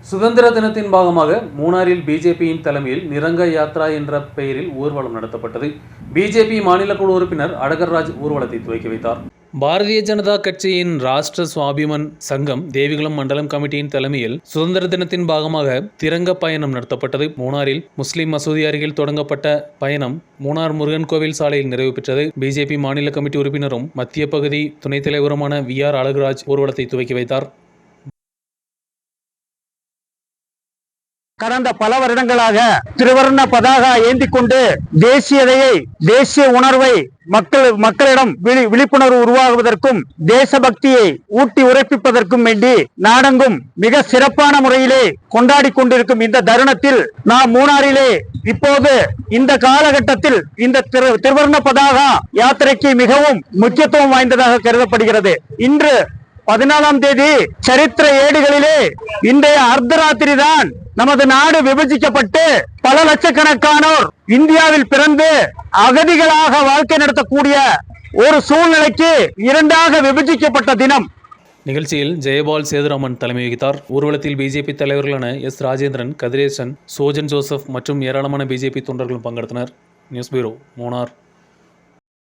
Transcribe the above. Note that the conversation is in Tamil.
சுதந்திர தினத்தின் பாகமாக மூணாறில் பிஜேபியின் தலைமையில் நிரங்க யாத்ரா என்ற பெயரில் ஊர்வலம் நடத்தப்பட்டது. பிஜேபி மாநில குழு உறுப்பினர் அடகர்ராஜ் ஊர்வலத்தை துவக்கி வைத்தார். பாரதிய ஜனதா கட்சியின் ராஷ்டிர சுவாபிமன் சங்கம் தேவிகுளம் மண்டலம் கமிட்டியின் தலைமையில் சுதந்திர தினத்தின் பாகமாக திரங்க பயணம் நடத்தப்பட்டது. மூணாறில் முஸ்லிம் மசூதி அருகில் தொடங்கப்பட்ட பயணம் மூணார் முருகன் கோவில் சாலையில் நிறைவு பெற்றது. பிஜேபி மாநில கமிட்டி உறுப்பினரும் மத்திய பகுதி துணைத் தலைவருமான VR அழகுராஜ் ஊர்வலத்தை துவக்கி வைத்தார். கடந்த பல வருடங்களாக திருவர்ண பதாகா ஏந்தி கொண்டு தேசிய உணர்வை மக்களிடம் விழிப்புணர்வு உருவாகுவதற்கும் தேசபக்தியை ஊட்டி உரைப்பிப்பதற்கும் வேண்டி நாடெங்கும் மிக சிறப்பான முறையிலே கொண்டாடி கொண்டிருக்கும் இந்த தருணத்தில் நாம் மூணாறிலே இப்போது இந்த காலகட்டத்தில் இந்த திருவர்ண பதாகா யாத்திரைக்கு மிகவும் முக்கியத்துவம் வாய்ந்ததாக கருதப்படுகிறது. இன்று 14ஆம் தேதி சரித்திர ஏடுகளிலே இன்றைய அர்த்தராத்திரி தான் நமது நாடு விபஜிக்கப்பட்டு பல லட்சக்கணக்கானோர் இந்தியாவில் பிறந்து அகதிகளாக வாழ்க்கை நடத்தக்கூடிய ஒரு சூழ்நிலைக்கு இரண்டாக விபஜிக்கப்பட்ட தினம். நிகழ்ச்சியில் ஜெயபால் சேதுராமன் தலைமை வகித்தார். ஊர்வலத்தில் பிஜேபி தலைவர்களான S. ராஜேந்திரன், கதிரேசன், சோஜன் ஜோசப் மற்றும் ஏராளமான பிஜேபி தொண்டர்களும் பங்கெடுத்தனர். News bureau, Munnar.